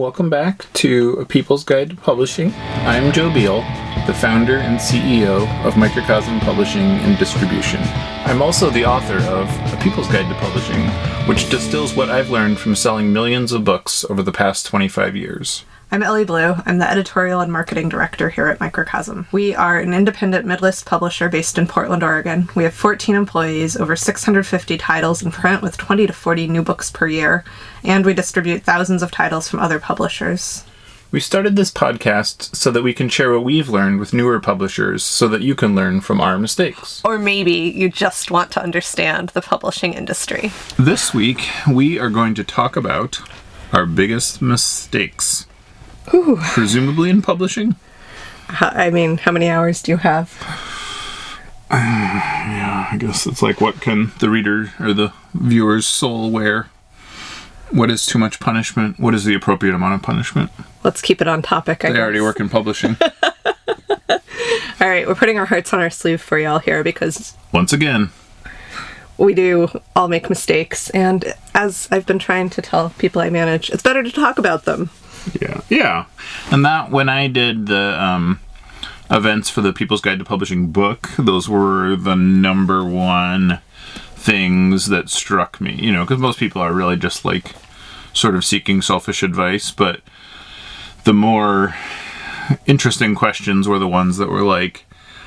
Welcome back to A People's Guide to Publishing. I'm Joe Beal, the founder and CEO of Microcosm Publishing and Distribution. I'm also the author of A People's Guide to Publishing, which distills what I've learned from selling millions of books over the past 25 years. I'm Ellie Blue. I'm the editorial and marketing director here at Microcosm. We are an independent mid-list publisher based in Portland, Oregon. We have 14 employees, over 650 titles in print with 20 to 40 new books per year, and we distribute thousands of titles from other publishers. We started this podcast so that we can share what we've learned with newer publishers so that you can learn from our mistakes. Or maybe you just want to understand the publishing industry. This week, we are going to talk about our biggest mistakes. Ooh. Presumably in publishing? How many hours do you have? I guess it's like, what can the reader or the viewer's soul wear? What is too much punishment? What is the appropriate amount of punishment? Let's keep it on topic, I guess. They already work in publishing. All right, we're putting our hearts on our sleeve for y'all here because... Once again. We do all make mistakes, and as I've been trying to tell people I manage, it's better to talk about them. Yeah. And that, when I did the events for the People's Guide to Publishing book, those were the number one things that struck me, because most people are really just like sort of seeking selfish advice, but the more interesting questions were the ones that were like,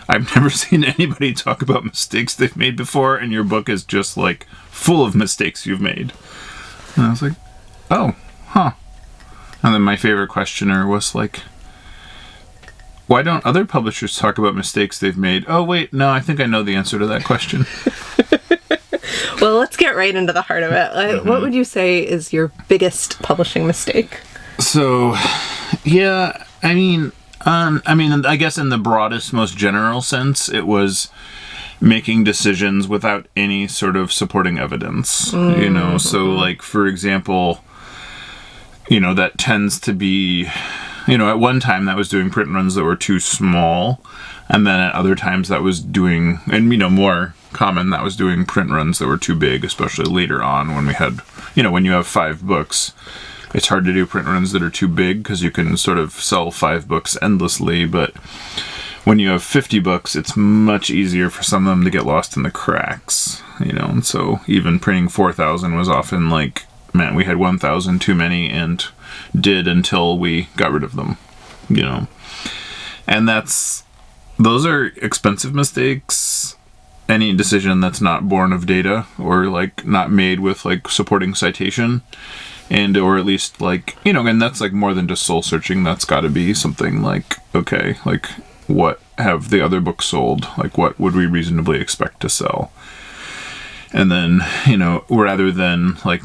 I've never seen anybody talk about mistakes they've made before, and your book is just like full of mistakes you've made. And I was like, oh, huh. And then my favorite questioner was like, why don't other publishers talk about mistakes they've made? Oh, wait, no, I think I know the answer to that question. Well, let's get right into the heart of it. What would you say is your biggest publishing mistake? So, yeah, I guess in the broadest, most general sense, it was making decisions without any sort of supporting evidence, So, like, for example... that tends to be, at one time that was doing print runs that were too small. And then at other times that was doing, and more common, that was doing print runs that were too big, especially later on when we had, when you have 5 books, it's hard to do print runs that are too big because you can sort of sell 5 books endlessly. But when you have 50 books, it's much easier for some of them to get lost in the cracks, and so even printing 4,000 was often like, man, we had 1,000 too many and did until we got rid of them, And those are expensive mistakes. Any decision that's not born of data or like not made with like supporting citation and or at least like, and that's like more than just soul searching. That's got to be something like, okay, like what have the other books sold? Like what would we reasonably expect to sell? And then, rather than like...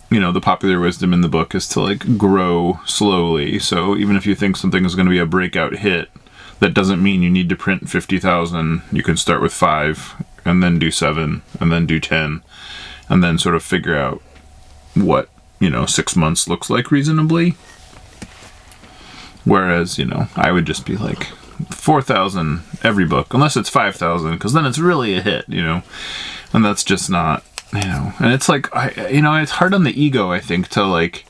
the popular wisdom in the book is to like grow slowly. So even if you think something is going to be a breakout hit, that doesn't mean you need to print 50,000. You can start with 5 and then do 7 and then do 10 and then sort of figure out what, 6 months looks like reasonably. Whereas, I would just be like 4,000 every book, unless it's 5,000, because then it's really a hit, and that's just not, and it's like, it's hard on the ego, I think, to like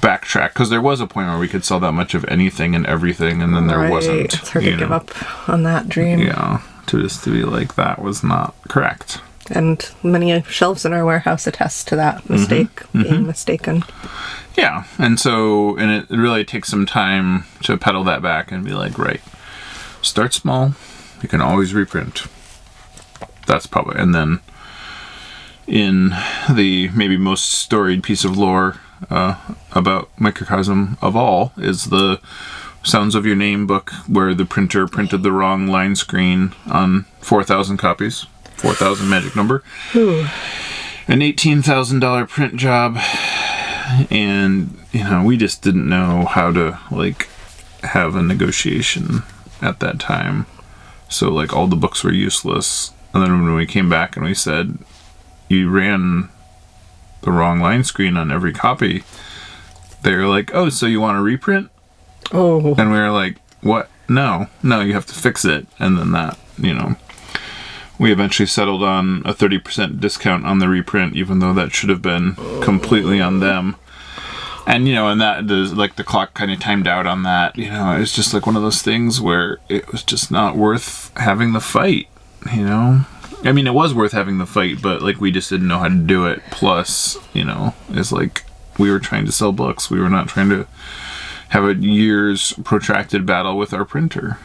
backtrack, because there was a point where we could sell that much of anything and everything, and then there wasn't. It's hard to give up on that dream. Yeah, to be like, that was not correct. And many shelves in our warehouse attest to that mistake, being mistaken. Yeah, and it really takes some time to pedal that back and be like, right, start small, you can always reprint. That's probably, and then in the maybe most storied piece of lore about Microcosm of all is the Sounds of Your Name book, where the printer printed the wrong line screen on 4,000 copies. 4,000 magic number. Ooh. An $18,000 print job. And, we just didn't know how to, like, have a negotiation at that time. So, like, all the books were useless. And then when we came back and we said, you ran the wrong line screen on every copy, they were like, oh, so you want to reprint? Oh. And we were like, what? No, you have to fix it. And then that, we eventually settled on a 30% discount on the reprint, even though that should have been completely on them. And, and that, the clock kind of timed out on that, it's just like one of those things where it was just not worth having the fight, I mean, it was worth having the fight, but, like, we just didn't know how to do it. Plus, it's like we were trying to sell books. We were not trying to have a year's protracted battle with our printer.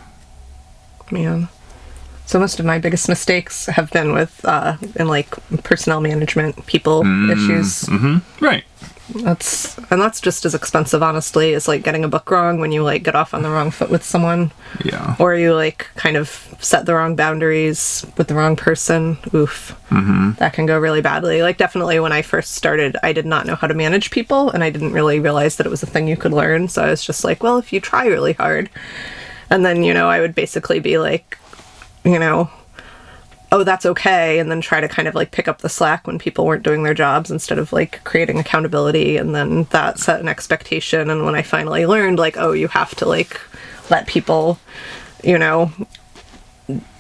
Man. So most of my biggest mistakes have been with, in, like, personnel management, people issues. Mm-hmm. Right. That's just as expensive, honestly, as, like, getting a book wrong when you, like, get off on the wrong foot with someone. Yeah. Or you, like, kind of set the wrong boundaries with the wrong person. Oof. Mm-hmm. That can go really badly. Like, definitely when I first started, I did not know how to manage people, and I didn't really realize that it was a thing you could learn. So I was just like, well, if you try really hard. And then, I would basically be like, oh, that's okay, and then try to kind of, like, pick up the slack when people weren't doing their jobs instead of, like, creating accountability, and then that set an expectation. And when I finally learned, like, oh, you have to, like, let people,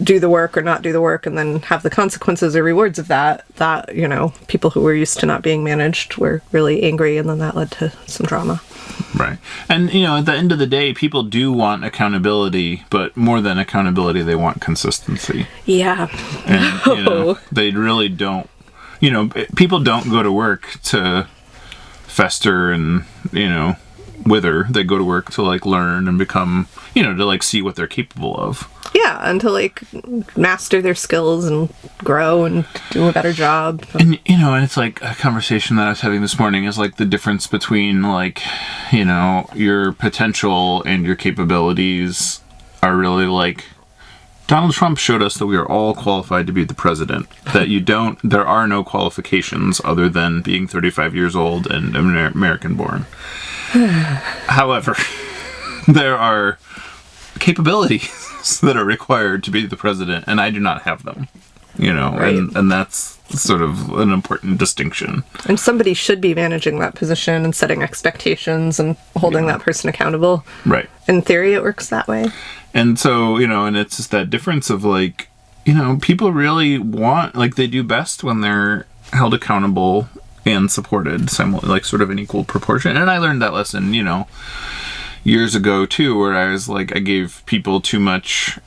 do the work or not do the work, and then have the consequences or rewards of that, people who were used to not being managed were really angry, and then that led to some drama. Right. And, at the end of the day, people do want accountability, but more than accountability, they want consistency. Yeah. And, they really don't, people don't go to work to fester and, wither. They go to work to, like, learn and become, to, like, see what they're capable of. Yeah, and to, like, master their skills and grow and do a better job. And, and it's like a conversation that I was having this morning is, like, the difference between, like, your potential and your capabilities are really, like, Donald Trump showed us that we are all qualified to be the president. That there are no qualifications other than being 35 years old and American born. However, there are capabilities that are required to be the president, and I do not have them. Right. And that's sort of an important distinction. And somebody should be managing that position and setting expectations and holding that person accountable. Right. In theory, it works that way. And so, and it's just that difference of, like, people really want, like, they do best when they're held accountable and supported, like, sort of in equal proportion. And I learned that lesson, years ago, too, where I was like, I gave people too much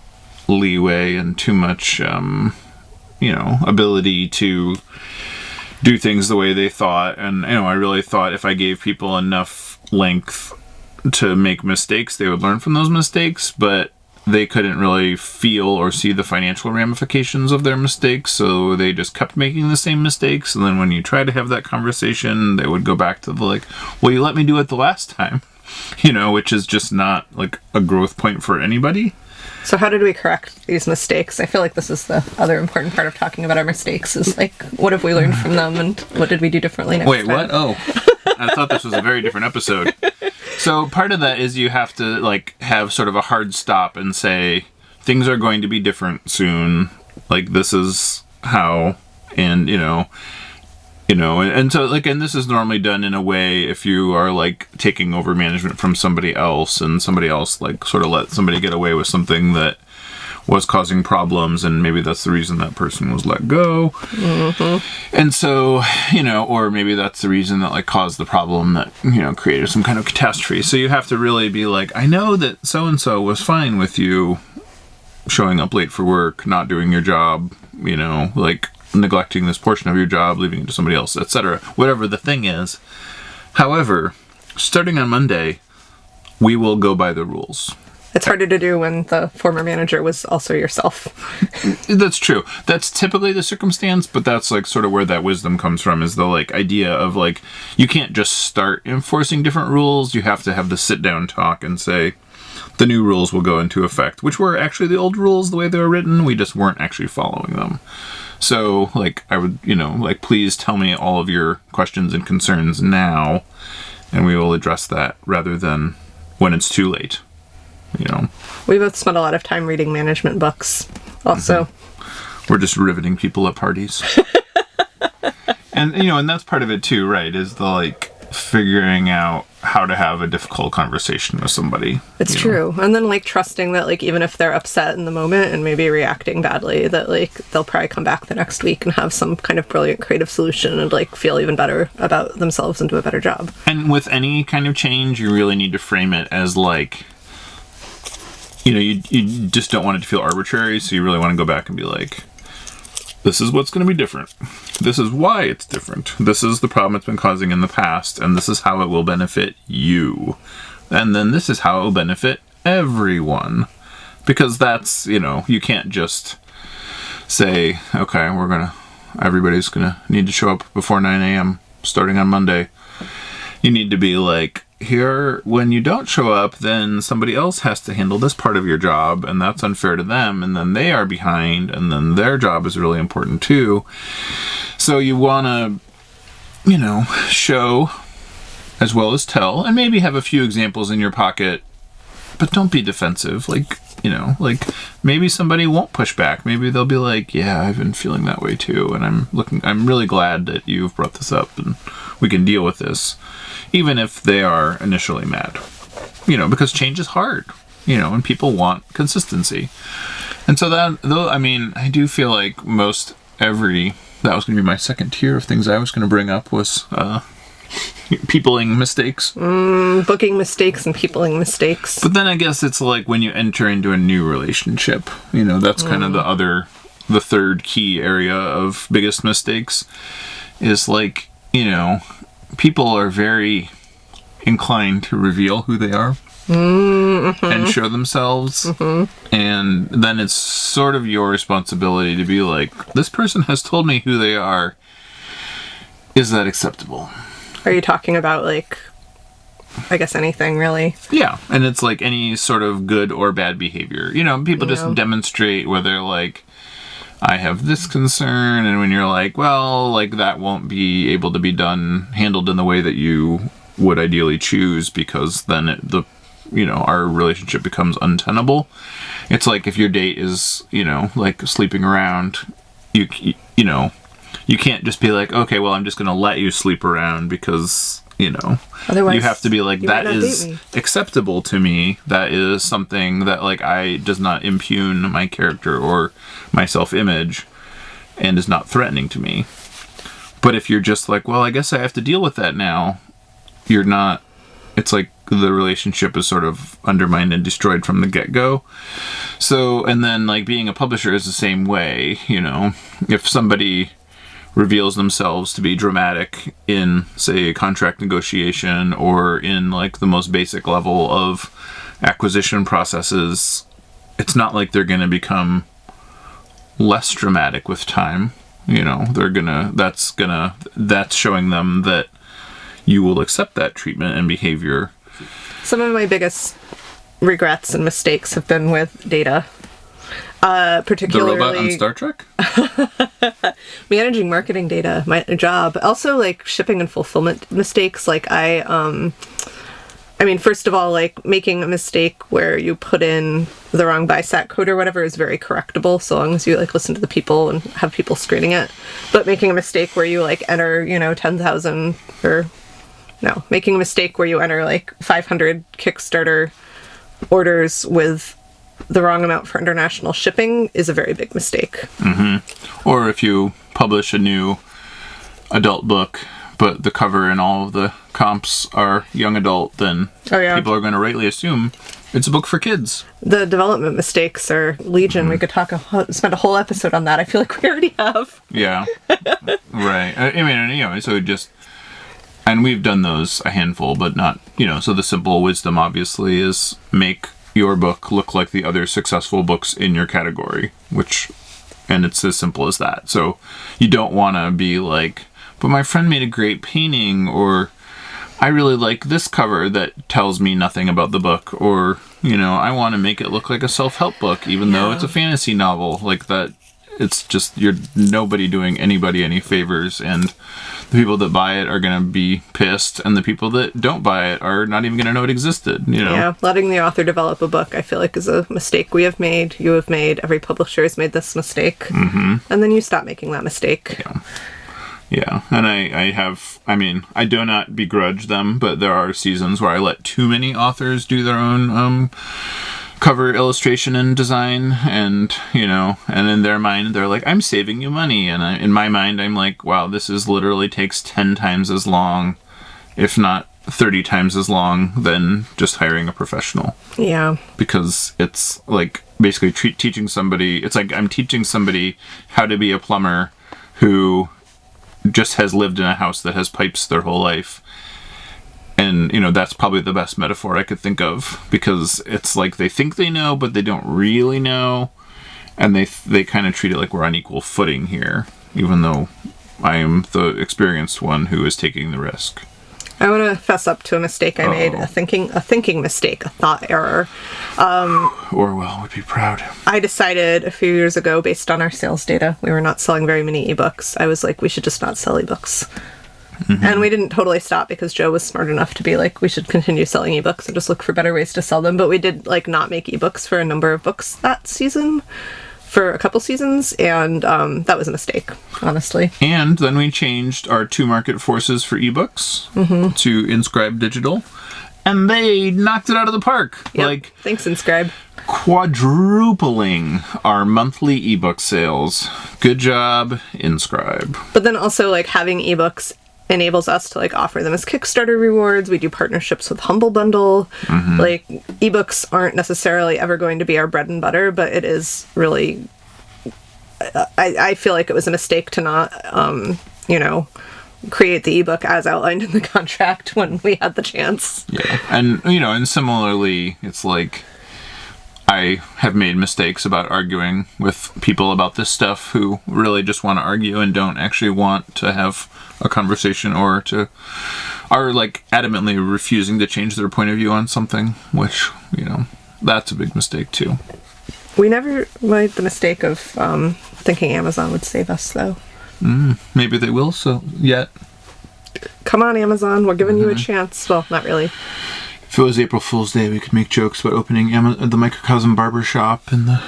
leeway and too much, ability to do things the way they thought. And, I really thought if I gave people enough length to make mistakes, they would learn from those mistakes, but they couldn't really feel or see the financial ramifications of their mistakes, so they just kept making the same mistakes. And then when you try to have that conversation, they would go back to the, like, well, you let me do it the last time, which is just not, like, a growth point for anybody. So how did we correct these mistakes? I feel like this is the other important part of talking about our mistakes, is, like, what have we learned from them and what did we do differently next time? Wait, what? Oh, I thought this was a very different episode. So part of that is you have to, like, have sort of a hard stop and say, things are going to be different soon. Like, this is how, and, and so, like, and this is normally done in a way if you are, like, taking over management from somebody else, and somebody else, like, sort of let somebody get away with something that was causing problems, and maybe that's the reason that person was let go. Mm-hmm. And so, or maybe that's the reason that, like, caused the problem that, created some kind of catastrophe. So you have to really be like, I know that so-and-so was fine with you showing up late for work, not doing your job, like, neglecting this portion of your job, leaving it to somebody else, etc. Whatever the thing is. However, starting on Monday, we will go by the rules. It's harder to do when the former manager was also yourself. That's true. That's typically the circumstance, but that's, like, sort of where that wisdom comes from, is the, like, idea of, like, you can't just start enforcing different rules. You have to have the sit-down talk and say, the new rules will go into effect, which were actually the old rules the way they were written. We just weren't actually following them. So, like, I would, like, please tell me all of your questions and concerns now, and we will address that rather than when it's too late. We both spent a lot of time reading management books also. Mm-hmm. We're just riveting people at parties. And, and that's part of it too, right? Is the, like, figuring out how to have a difficult conversation with somebody. It's true. And then, like, trusting that, like, even if they're upset in the moment and maybe reacting badly, that, like, they'll probably come back the next week and have some kind of brilliant creative solution and, like, feel even better about themselves and do a better job. And with any kind of change, you really need to frame it as, like, you know, you just don't want it to feel arbitrary, so you really want to go back and be like, this is what's going to be different. This is why it's different. This is the problem it's been causing in the past, and this is how it will benefit you. And then this is how it will benefit everyone. Because that's, you know, you can't just say, okay, everybody's going to need to show up before 9 a.m. starting on Monday. You need to be like, here, when you don't show up, then somebody else has to handle this part of your job, and that's unfair to them, and then they are behind, and then their job is really important too. So you want to, you know, show as well as tell, and maybe have a few examples in your pocket, but don't be defensive. Like, you know, like, maybe somebody won't push back. Maybe they'll be like, yeah, I've been feeling that way too, and I'm really glad that you've brought this up, and we can deal with this. Even if they are initially mad, you know, because change is hard, you know, and people want consistency. And so that, though, I mean, I do feel like that was going to be my second tier of things I was going to bring up was peopling mistakes. Booking mistakes and peopling mistakes. But then I guess it's like when you enter into a new relationship, you know, that's kind of the third key area of biggest mistakes is like, you know, people are very inclined to reveal who they are and show themselves. And then it's sort of your responsibility to be like, this person has told me who they are. Is that acceptable? Are you talking about, like, I guess anything, really? Yeah. And it's like any sort of good or bad behavior. You know, people just demonstrate where they're like, I have this concern, and when you're like, well, like, that won't be able to be handled in the way that you would ideally choose, because then our relationship becomes untenable. It's like if your date is, you know, like sleeping around, you can't just be like, okay, well, I'm just going to let you sleep around because, you know, otherwise, you have to be like, that is acceptable to me. That is something that, like, does not impugn my character or my self-image and is not threatening to me. But if you're just like, well, I guess I have to deal with that now, you're not, it's like the relationship is sort of undermined and destroyed from the get-go. So, and then, like, being a publisher is the same way, you know, if somebody reveals themselves to be dramatic in, say, a contract negotiation or in, like, the most basic level of acquisition processes, it's not like they're going to become less dramatic with time. You know, that's showing them that you will accept that treatment and behavior. Some of my biggest regrets and mistakes have been with data. Particularly the robot on Star Trek? Managing marketing data, my job. Also, like, shipping and fulfillment mistakes. Like, I mean, first of all, like, making a mistake where you put in the wrong BISAC code or whatever is very correctable, so long as you, like, listen to the people and have people screening it. But making a mistake where you, like, enter, you know, 10,000 making a mistake where you enter, like, 500 Kickstarter orders with the wrong amount for international shipping is a very big mistake. Mm-hmm. Or if you publish a new adult book, but the cover and all of the comps are young adult, then people are going to rightly assume it's a book for kids. The development mistakes are legion. We could spend a whole episode on that. I feel like we already have. Yeah. Right. I mean, you know, so and we've done those a handful, but not, you know, so the simple wisdom obviously is make your book look like the other successful books in your category, and it's as simple as that. So you don't want to be like, but my friend made a great painting, or I really like this cover that tells me nothing about the book, or, you know, I want to make it look like a self-help book, even though it's a fantasy novel. Like that, it's just, you're nobody doing anybody any favors, and the people that buy it are going to be pissed, and the people that don't buy it are not even going to know it existed, you know? Yeah, letting the author develop a book, I feel like, is a mistake we have made, you have made, every publisher has made this mistake, and then you stop making that mistake. Yeah, and I do not begrudge them, but there are seasons where I let too many authors do their own cover illustration and design, and and in their mind they're like, I'm saving you money, and in my mind I'm like, wow, this is literally takes 10 times as long, if not 30 times as long, than just hiring a professional. Yeah. Because it's like basically teaching somebody, it's like I'm teaching somebody how to be a plumber who just has lived in a house that has pipes their whole life. And, that's probably the best metaphor I could think of, because it's like they think they know, but they don't really know. And they kind of treat it like we're on equal footing here, even though I am the experienced one who is taking the risk. I want to fess up to a mistake I made, a thinking mistake, a thought error. Orwell would be proud. I decided a few years ago, based on our sales data, we were not selling very many ebooks. I was like, we should just not sell ebooks. Mm-hmm. And we didn't totally stop, because Joe was smart enough to be like, we should continue selling ebooks and just look for better ways to sell them. But we did not make ebooks for a number of books that season, for a couple seasons, and that was a mistake, honestly. And then we changed our two market forces for ebooks to Inscribe Digital, and they knocked it out of the park. Yep. Thanks, Inscribe. Quadrupling our monthly ebook sales. Good job, Inscribe. But then also, having ebooks enables us to offer them as Kickstarter rewards. We do partnerships with Humble Bundle. Ebooks aren't necessarily ever going to be our bread and butter, but it is really, I feel like it was a mistake to not create the ebook as outlined in the contract when we had the chance. Yeah. And similarly, it's like I have made mistakes about arguing with people about this stuff who really just want to argue and don't actually want to have a conversation, or are adamantly refusing to change their point of view on something, which, that's a big mistake too. We never made the mistake of thinking Amazon would save us, though. Maybe they will, so yet. Come on, Amazon, we're giving you a chance. Well, not really. If it was April Fool's Day, we could make jokes about opening the Microcosm barber shop and the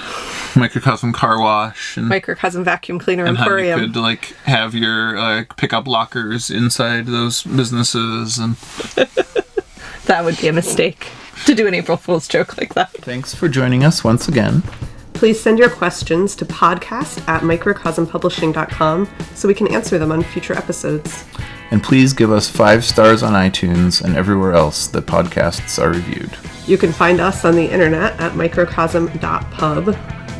Microcosm car wash and Microcosm vacuum cleaner and emporium. how you could have your pick-up lockers inside those businesses, and that would be a mistake to do an April Fool's joke like that. Thanks for joining us once again. Please send your questions to podcast@microcosmpublishing.com so we can answer them on future episodes. And please give us 5 stars on iTunes and everywhere else that podcasts are reviewed. You can find us on the internet at microcosm.pub.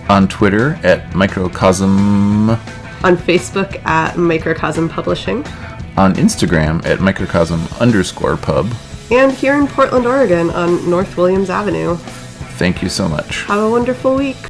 On Twitter at Microcosm. On Facebook at Microcosm Publishing. On Instagram at Microcosm_pub. And here in Portland, Oregon on North Williams Avenue. Thank you so much. Have a wonderful week.